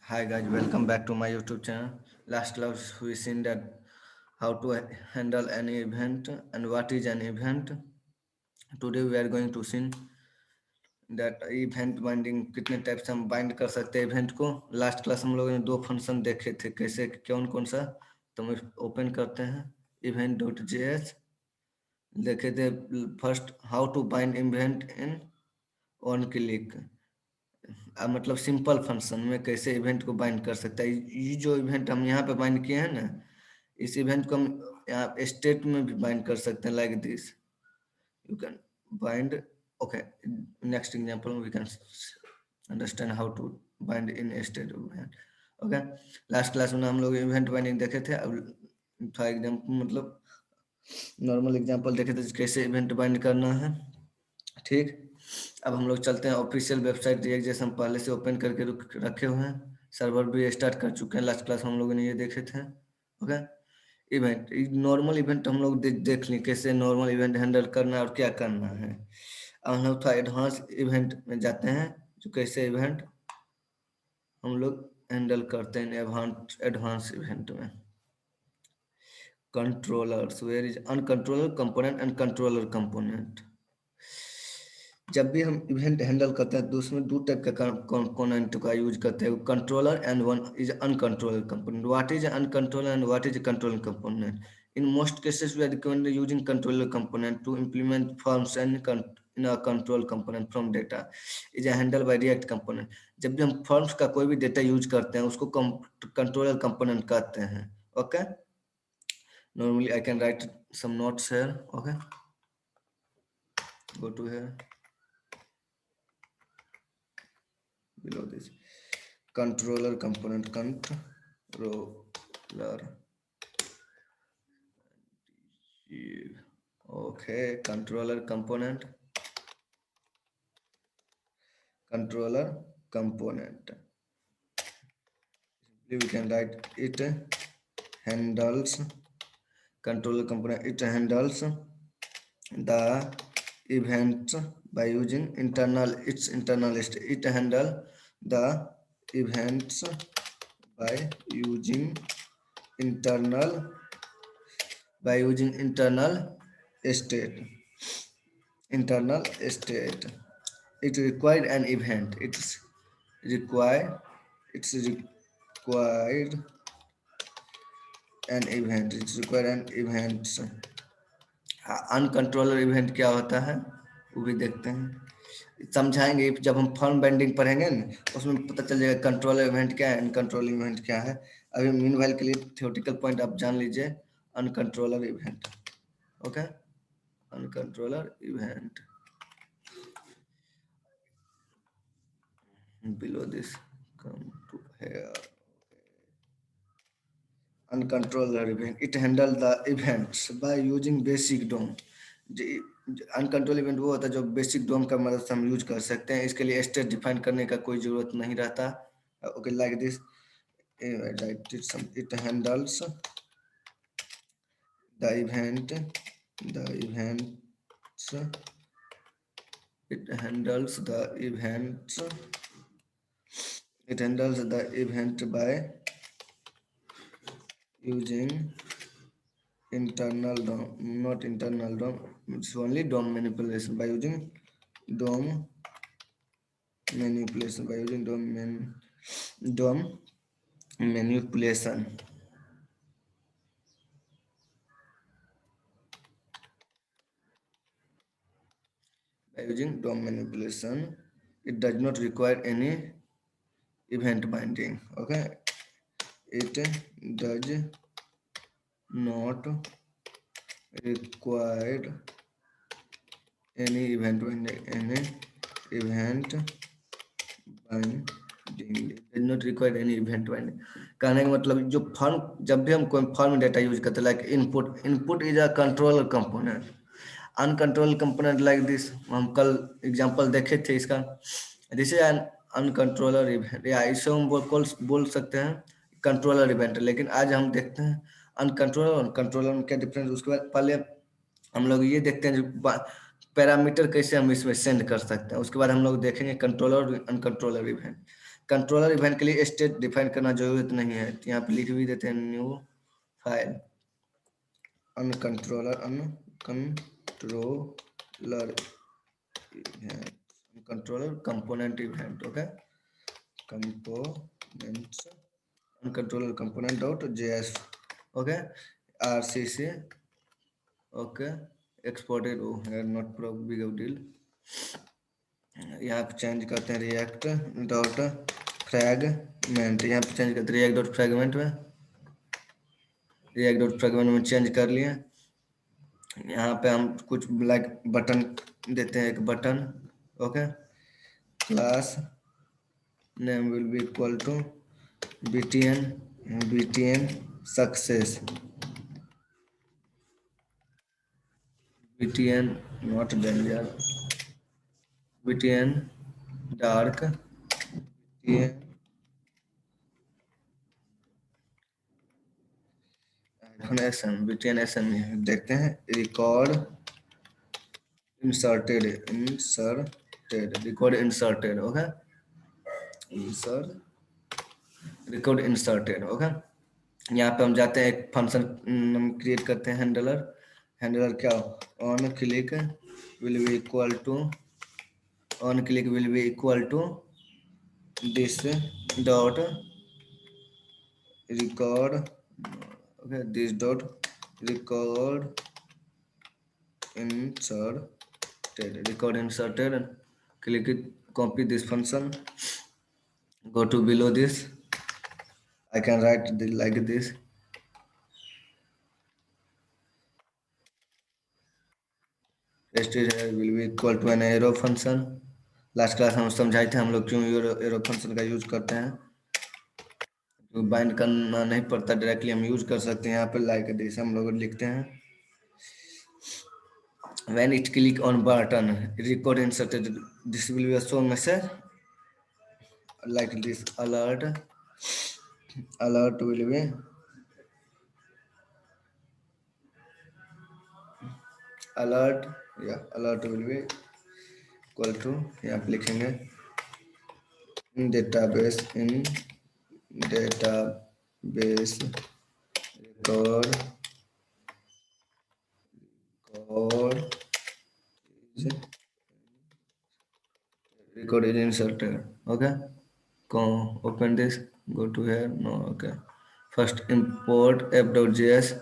Hi guys, welcome back to my YouTube channel. Last class we seen that how to handle any event and what is an event. Today we are going to see that event binding कितने type से हम bind कर सकते हैं event को. Last class हम लोगों ने दो फंक्शन देखे थे, कैसे कौन कौन सा. तो हम ओपन करते हैं event.js. देखे थे first how to bind event in on click. मतलब सिंपल फंक्शन में कैसे इवेंट को बाइंड कर सकता है. ये जो इवेंट हम यहाँ पे बाइंड किए हैं ना, इस इवेंट को हम यहाँ स्टेट में भी बाइंड कर सकते हैं like this. You can bind. Okay, next example we can understand how to bind in state event. Okay, last class में हम लोग इवेंट बाइंडिंग देखे थे. अब था एग्जाम्पल, मतलब नॉर्मल एग्जांपल देखे थे कैसे इवेंट बाइंड करना है. ठीक, अब हम लोग चलते हैं ऑफिशियल वेबसाइट जैसे हम पहले से ओपन करके रखे हुए हैं. सर्वर भी स्टार्ट कर चुके हैं. लास्ट क्लास हम लोगों ने ये देखे थे. ओके, इवेंट नॉर्मल इवेंट हम लोग देख लें कैसे नॉर्मल इवेंट हैंडल करना है और क्या करना है. अब हम लोग थोड़ा एडवांस इवेंट में जाते हैं, जो कैसे इवेंट हम लोग हैंडल करते हैं एडवांस इवेंट में. Controllers, where is uncontrolled component and controlled component. जब भी हम इवेंट हैंडल करते हैं तो उसमें दो टाइप का कंपोनेंट का यूज करते हैं, controlled and one is uncontrolled component. What is uncontrolled and what is controlled component? In most cases we are recommend using controlled component to implement forms and in a control component from data is handled by react component. जब भी हम forms का कोई भी data use करते हैं उसको controller component कहते हैं. Okay, normally I can write some notes here. Okay, go to here below this controller component. Controller. Okay, controller component. Controller component. We can write it handles. Controller component, it handles the events by using its internal state. It handle the events by using internal state. Internal state. It required an event. Required. It's required an event. It's required an event. Uncontrolled event क्या होता है वो भी देखते हैं, समझाएंगे जब हम फॉर्म बाइंडिंग पढ़ेंगे ना, उसमें पता चल जाएगा कंट्रोलर इवेंट क्या है, अनकंट्रोलर इवेंट क्या है. अभी मीनवाइल के लिए थ्योरेटिकल पॉइंट आप जान लीजिए. Uncontrolled event. Okay, uncontrolled event below this. Come to here. Uncontrolled event. It handle the events by using basic DOM. Uncontrolled event वो होता है जो बेसिक डोम का मदद से हम यूज कर सकते हैं. इसके लिए स्टेट डिफाइन करने का कोई जरूरत नहीं रहता. Okay, like this. It handles the event. It handles the events. It handles the event by using internal DOM, not internal DOM. It's only DOM manipulation by using DOM manipulation. By using DOM manipulation. By using DOM manipulation, it does not require any event binding. Okay, it does not require any event binding. Does not require any event binding. कहने का मतलब जो form, जब भी हम कोई form data use करते हैं like input is a controller component. Uncontrolled component like this, हम कल एग्जांपल देखे थे इसका. This is an uncontrolled event, या इसे हम बोल सकते हैं कंट्रोलर इवेंट. लेकिन आज हम देखते हैं अनकंट्रोलर और कंट्रोलर में क्या डिफरेंस. उसके बाद पहले हम लोग ये देखते हैं पैरामीटर कैसे हम इसमें सेंड कर सकते हैं. उसके बाद हम लोग देखेंगे कंट्रोलर और अनकंट्रोलर इवेंट. कंट्रोलर इवेंट के लिए स्टेट डिफाइन करना जरूरत नहीं है, यहाँ पे लिख भी देते हैं new file uncontrolled component event, okay, components uncontrolled component dot js, okay, rcc, okay, exported, oh not pro big of deal। यहाँ पे चेंज करते हैं रिएक्ट डॉट फ्रैगमेंट, यहाँ पे चेंज करते हैं रिएक्ट डॉट फ्रैगमेंट में, रिएक्ट डॉट फ्रैगमेंट में चेंज कर लिए। यहाँ पे हम कुछ लाइक बटन देते हैं, एक button, okay, class name will be equal to btn success, btn not danger, btn dark, btn btn sn देखते हैं, record inserted record inserted, okay, record inserted, okay. यहाँ पे हम जाते हैं, एक फंक्शन हम क्रिएट करते हैं, हैंडलर क्या, on click will be equal to, on click will be equal to this dot record, okay, this dot record inserted, click it, copy this function, go to below this, I can write like this, paste it here, will be equal to an arrow function। Last class हम समझाए थे हम लोग क्यों arrow function का use करते हैं, तो बाइंड करना नहीं पड़ता, डायरेक्टली हम यूज कर सकते हैं। यहाँ पे लाइक दिस हम लोग लिखते हैं, when it click on button record inserted, this will be a show message like this, alert will be alert, yeah, alert will be equal to, यहाँ पे लिखेंगे in database record is inserted, okay, open this, go to here, no, okay, first import app.js,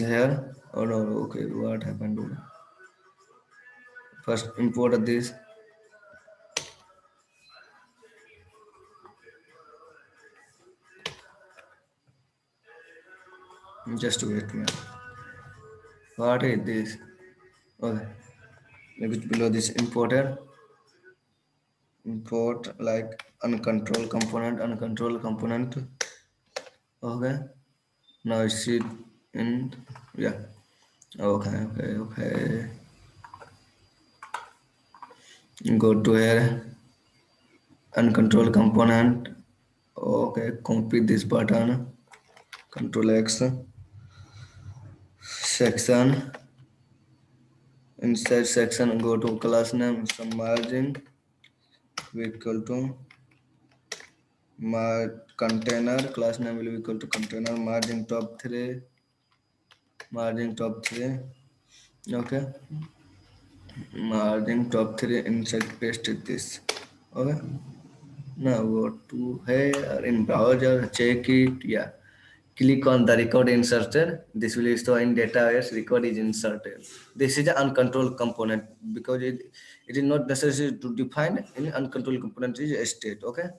here, oh no, okay, what happened, first import this, just wait man, what is this, okay, maybe below this imported, import like uncontrolled component, okay, now I see in, yeah, okay, go to here, uncontrolled component, okay, copy this button, control X, section, inside section go to class name, some margin equal to container, class name will be equal to container, margin top 3, okay, margin top 3, inside paste this, okay, now go to here in browser, check it, yeah, click on the record inserted, this will show in database record is inserted. This is an uncontrolled component because it is not necessary to define any uncontrolled component is a state, okay.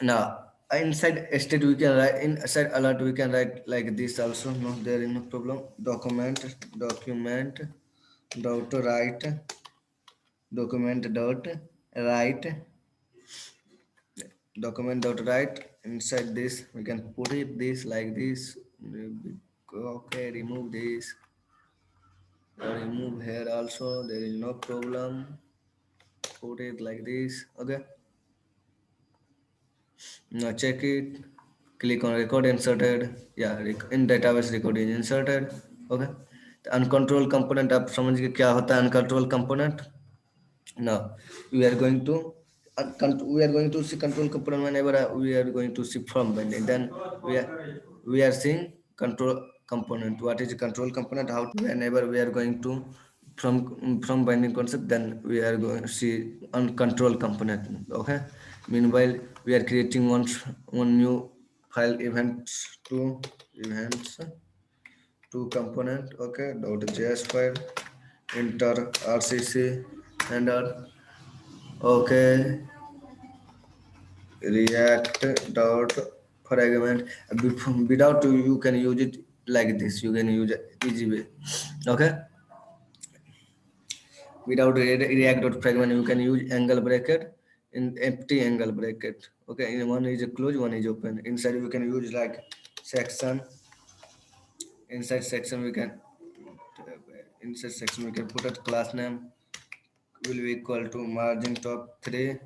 Now inside state we can write, inside alert we can write like this also, no, there is no problem, document dot write, document dot write, inside this we can put it this like this, okay, remove this, remove here also, there is no problem, put it like this, okay, now check it, click on record inserted, yeah, in database record is inserted, okay, uncontrolled component आप समझ गए क्या होता है uncontrolled component. Now we are going to see control component whenever we are going to see from binding. Then we are seeing control component. What is control component? How whenever we are going to from binding concept, then we are going to see on control component. Okay. Meanwhile, we are creating one new file events two component. Okay. .js file enter rcc and okay react dot fragment. Without you can use it like this. You can use it easy way. Okay. Without react dot fragment, you can use angle bracket in empty angle bracket. Okay. In one is closed, one is open. Inside we can use like section. Inside section we can put a class name will be equal to margin top 3.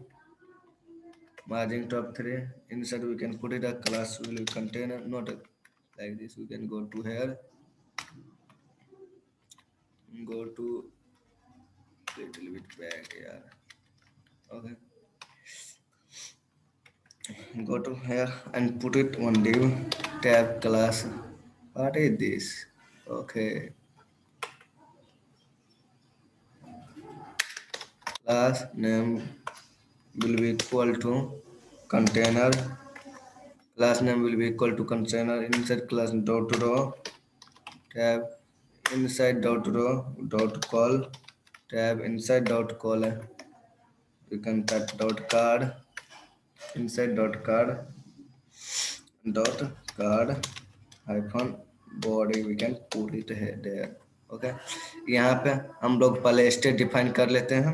Inside we can put it a class will container, not a, like this. We can go to here, go to little bit back here. Okay, go to here and put it on div tab class. What is this? Okay, class name will be equal to container. Class name will be equal to container. Inside class dot row tab inside dot row dot call tab inside dot call. We can type dot card inside dot card hyphen body. We can put it here there. Okay. यहाँ पे हम लोग पहले state define कर लेते हैं.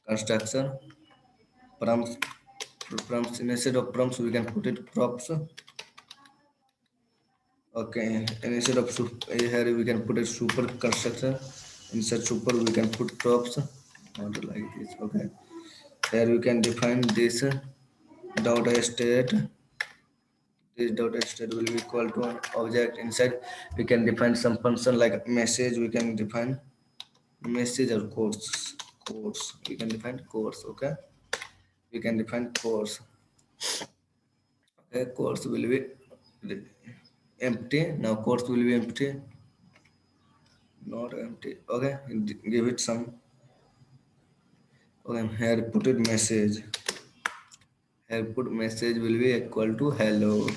Construction prompts instead of prompts we can put it props. Okay, instead of here we can put a super construction. Inside super we can put props. Not like this. Okay, here we can define this dot state. This dot state will be equal to an object. Inside we can define some function like message. We can define message or course. We can define course. Okay, we can define course. Okay, course will be empty. Now course will be empty. Not empty. Okay, give it some. Okay, here put it message. Here put message will be equal to hello.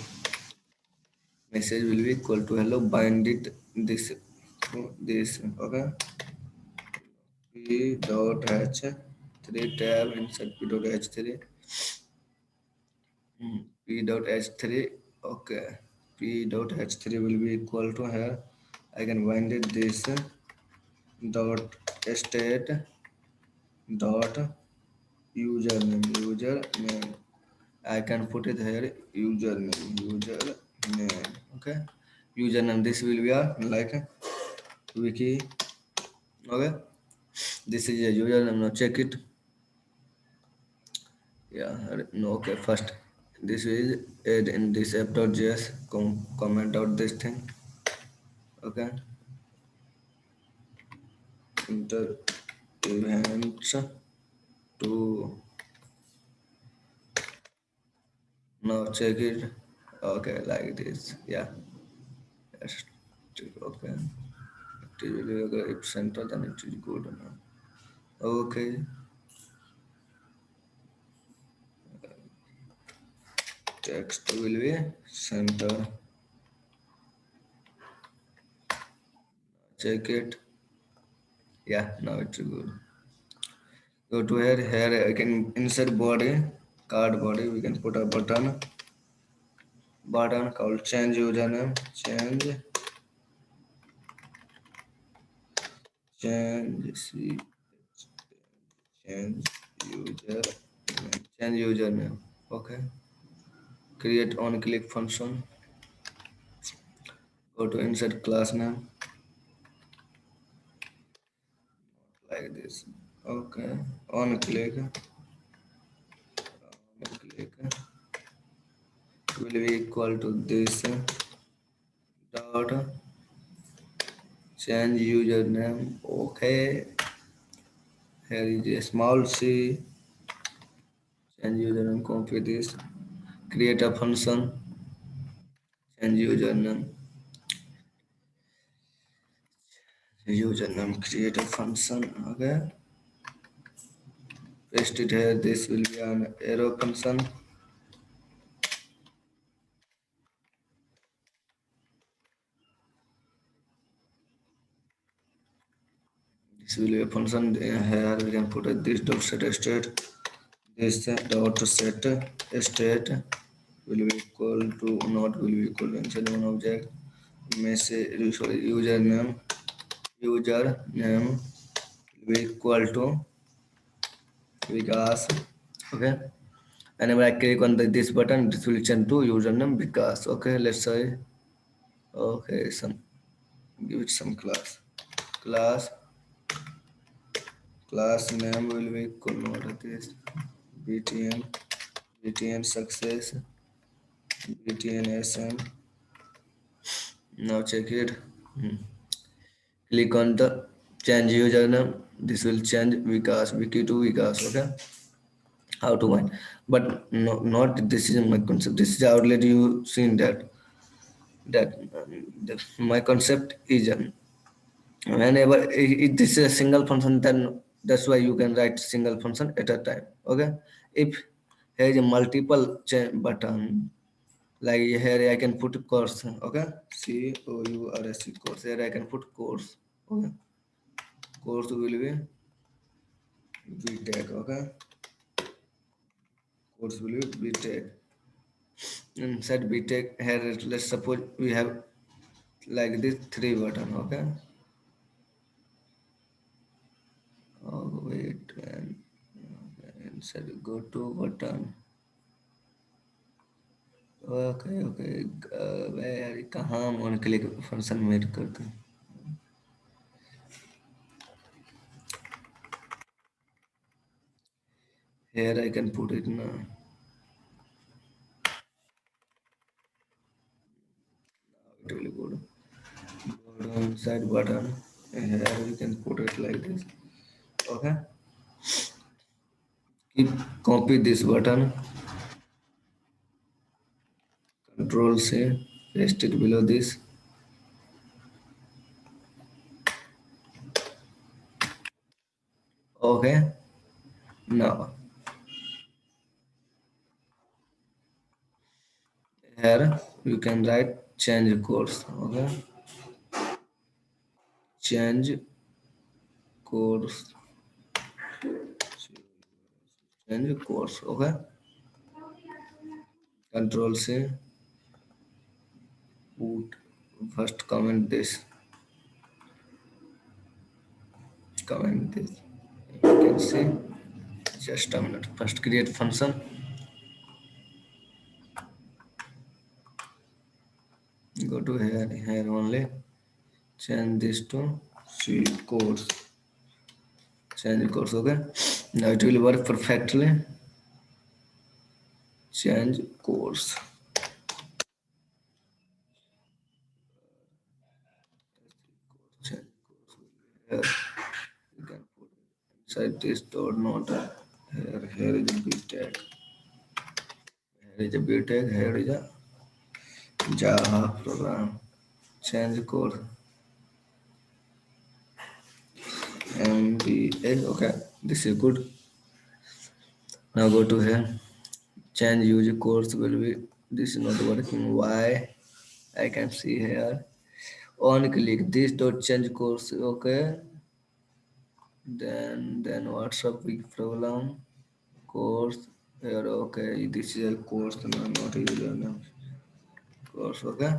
Message will be equal to hello. Bind it this to this. Okay. P dot h 3 tab inside p dot h 3. P dot h 3. Okay. P dot h 3 will be equal to here. I can bind it this dot state dot username. I can put it here username. Okay, username. This will be a like a wiki. Okay, this is a username. Now check it. Yeah, no. Okay, first this is add in this app.js. Comment out this thing. Okay, enter events to now check it. Okay, like this. Yeah. Yes. Okay. It is really if center then it is good now. Okay. Text will be center. Check it. Yeah, now it's good. Go to here. Here I can insert body, card body. We can put a button called change username. See, change username. Okay. Create on click function. Go to insert class name like this. Okay. On click will be equal to this dot change username. Okay, here is a small c. Change username, copy this, create a function, change username, create a function. Okay, paste it here. This will be an arrow function. This will be a function. Here we can put this dot set state. This dot set state will be equal to, not will be equal to inside one object. Message, sorry, username will be equal to Vikas. Okay, whenever I click on this button, this will change to username Vikas. Okay, let's say, okay, some, give it some class name will be equal to what is btn success, btn sm. Now check it. Click on the change username. This will change Vikas, Vicky to Vikas. Okay, how to find, but no, not this is my concept. This is already you seen that my concept is whenever this is a single function, then that's why you can write single function at a time. Okay, if here is a multiple button, like here I can put course. Okay, course, course. Here I can put course. Okay, course will be btech. Okay, course will be btech. Inside btech, here let's suppose we have like this three button. Okay, oh wait, man. Okay, inside go to button. Okay, okay. Where कहाँ on click function made करते हैं. Here I can put it now. It will go to inside button. Here we can put it like this. Okay. Keep copy this button. Control C. Paste it below this. Okay. Now here you can write change course. Okay. Change course. Change course. Okay. Control C. Put first comment this. Comment this. You can see. Just a minute. First create function. Go to here only. Change this to C course. Change course. Okay. Now it will work perfectly. Change course. Change course. Here you can put inside this dot not. Here is a B tag. Here is a B tag. Here is a Java program. Change course. MBA. Okay, this is good. Now go to here. Change user course will be. This is not working. Why? I can see here. On click this dot change course. Okay. Then what's up big problem? Course here. Okay, this is a course. No, not a username. Course. Okay.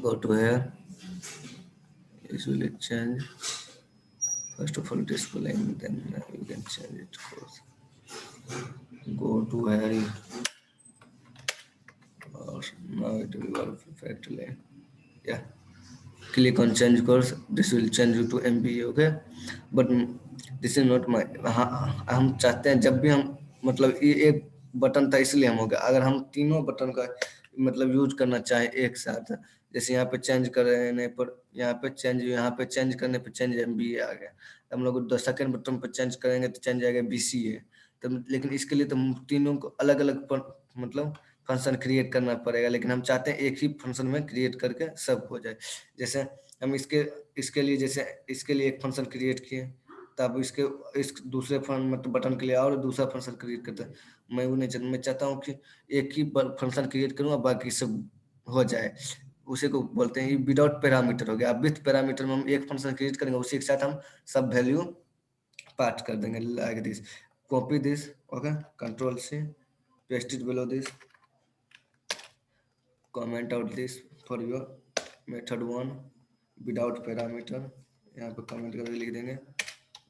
Go to here. This will change. First of all, displaying. Then you can change it course. Go to here. Now it will work perfectly. Yeah. Click on change course. This will change you to MBA. Okay. But this is not my. हम चाहते हैं जब भी हम मतलब ये एक button था इसलिए हम हो गया. अगर हम तीनों बटन का मतलब यूज करना चाहें एक साथ जैसे यहाँ पे चेंज करने पर यहाँ पे चेंज करने पर चेंज MBA आ गया। हम लोग सेकंड बटन पर चेंज करेंगे तो चेंज आएगा BCA। तो लेकिन इसके लिए तो तीनों को अलग अलग मतलब फंक्शन क्रिएट करना पड़ेगा, लेकिन हम चाहते हैं एक ही फंक्शन में क्रिएट करके सब हो जाए। जैसे हम इसके लिए जैसे इसके लिए एक फंक्शन क्रिएट किए, तब इस दूसरे मतलब बटन के लिए और दूसरा फंक्शन क्रिएट करते हैं। मैं चाहता हूँ कि एक ही फंक्शन क्रिएट करूँ और बाकी सब हो जाए। उसी को बोलते हैं विदाउट पैरामीटर हो गया। अब विथ पैरामीटर में हम एक फंक्शन क्रिएट करेंगे, उसी के साथ हम सब वैल्यू पास कर देंगे like this. Copy this, okay, Ctrl+C, paste it below this, comment out this for your method 1 without parameter. यहाँ पे कमेंट करके लिख देंगे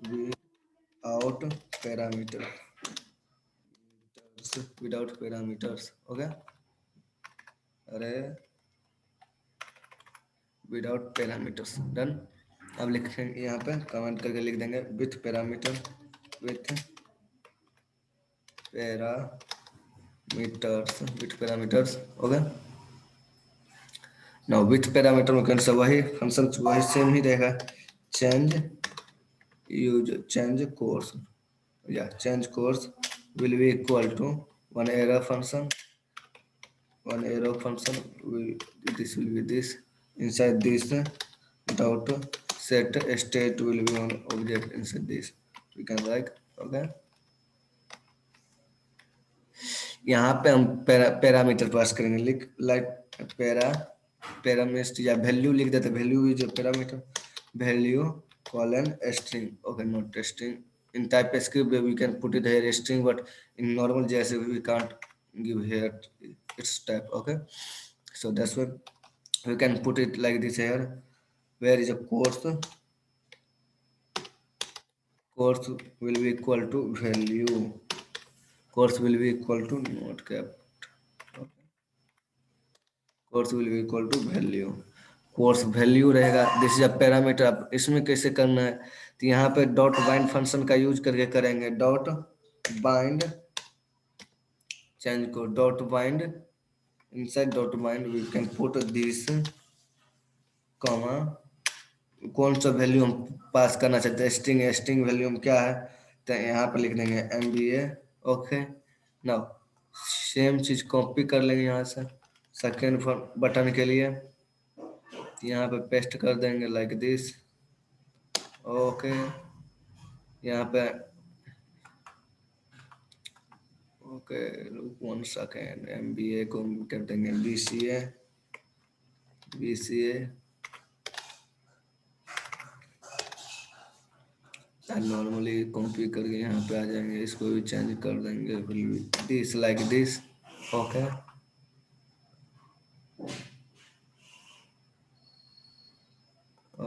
without parameter, without parameters, okay. अरे विदाउट पैरामीटर्स, डन। अब लिखेंगे यहाँ पे कमेंट करके लिख देंगे with parameter, with parameters, okay. Now with parameter में कौन सा वही फंक्शन वही सेम ही रहेगा, change course, yeah, change course will be equal to one arrow function this will be this, inside this dot set state will be one object inside this, we can write, okay। यहाँ पे हम parameter pass करेंगे, लिख like parameter या value लिख देते, value is parameter, value colon string, okay, not string। in TypeScript we can put it here string, but in normal JS we can't give here its type, okay। so that's why we can put it like this here, where is a course will be equal to value, course will be equal to not kept, course will be equal to value, course value रहेगा, this is a parameter. अब इसमें कैसे करना है, तो यहाँ पे dot bind function का यूज करके करेंगे, डॉट बाइंड चेंज को dot bind, inside dot bind we can put this comma, कौन सा वैल्यू हम पास करना चाहते हैं, स्ट्रिंग वैल्यू हम क्या है, तो यहाँ पे लिख देंगे MBA, ओके। नाउ सेम चीज कॉपी कर लेंगे यहाँ से सेकेंड बटन के लिए, यहाँ पे पेस्ट कर देंगे लाइक दिस, ओके। यहाँ पे ओके 1 सेकेंड, MBA को कर देंगे BCA नॉर्मली कॉपी करके यहाँ पे आ जाएंगे, इसको भी चेंज कर देंगे this like this, okay.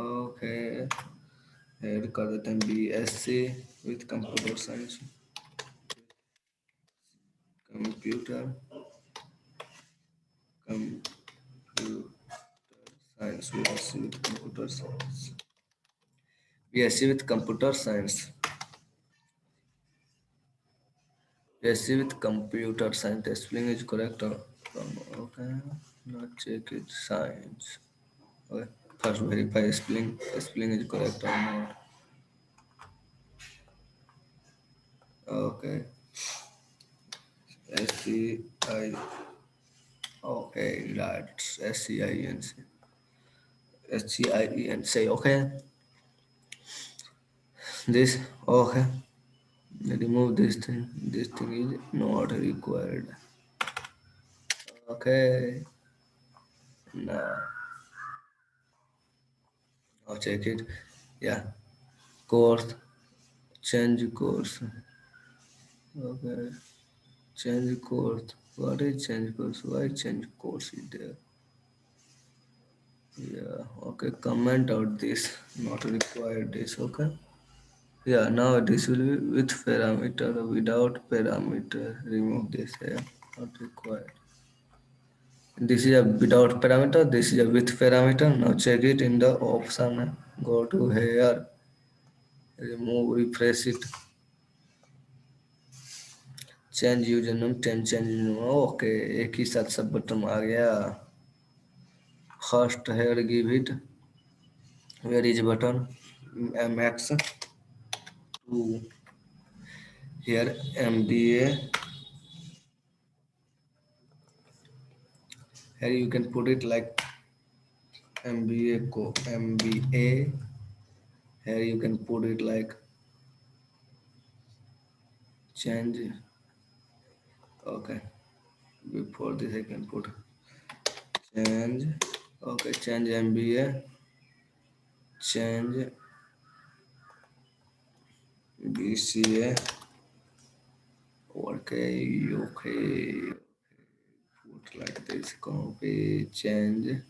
Okay add कर देते हैं BSc with computer science, computer science, BSc with computer science, BSc with computer science, BSc with computer science, the spelling is correct or okay, not check it, science, okay, first verify spelling, the spelling is correct or not, okay, SCI, okay, right, SCIENC, okay, this, okay, remove this thing is not required, okay, now check it, yeah, course, change course, okay, change course, what is change course, why change course is there, yeah, okay, comment out this, not required this, okay, yeah, now this will be with parameter, without parameter, remove this here, not required. This is a without parameter, this is a with parameter. Now check it in the option, go to here, remove, refresh it, change username, change username, okay एक ही साथ सब button आ गया, first here give it where is button max to here MBA. Here you can put it like MBA co MBA. Here you can put it like change. Okay, before this I can put change. Okay, change MBA, change BCA. Okay, put like this, copy, change.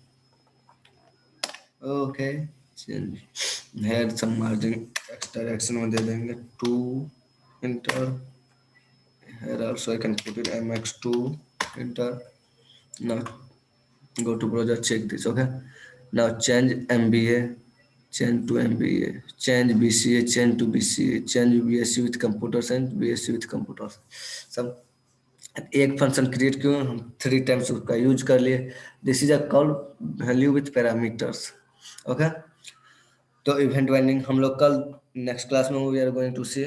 Okay, change. Here some margin extra action में दे देंगे 2 enter. Here also I can put it mx2 enter. Now go to browser, check this. Okay, now change MBA, change to MBA, change BCA, change to BCA, change BSc with computer science, BSc with computer science. सब एक function create क्यों हम 3 times उसका use कर लिए. This is a call value with parameters. Okay, तो event binding हम लोग कल नेक्स्ट क्लास में we are going to see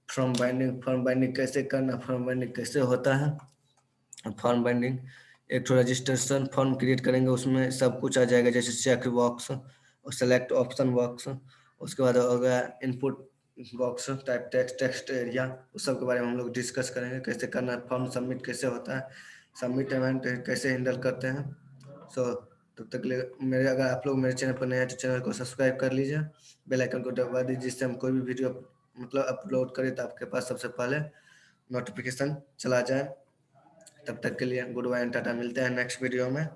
form binding. Form binding कैसे करना, फॉर्म बाइंडिंग कैसे होता है. फॉर्म बाइंडिंग एक तो रजिस्ट्रेशन फॉर्म क्रिएट करेंगे, उसमें सब कुछ आ जाएगा जैसे चेक बॉक्स और सेलेक्ट ऑप्शन बॉक्स. उसके बाद होगा input box, type text, text area. उस सब के बारे में हम लोग डिस्कस करेंगे कैसे करना है, फॉर्म सबमिट कैसे होता है, सबमिट इवेंट कैसे हैंडल करते हैं. सो तब तक के लिए मेरे अगर आप लोग मेरे चैनल पर नए हैं तो चैनल को सब्सक्राइब कर लीजिए, बेल आइकन को दबा दीजिए, जिससे हम कोई भी वीडियो मतलब अपलोड करें तो आपके पास सबसे पहले नोटिफिकेशन चला जाए. तब तक के लिए गुड बाय एंड टाटा. मिलते हैं नेक्स्ट वीडियो में.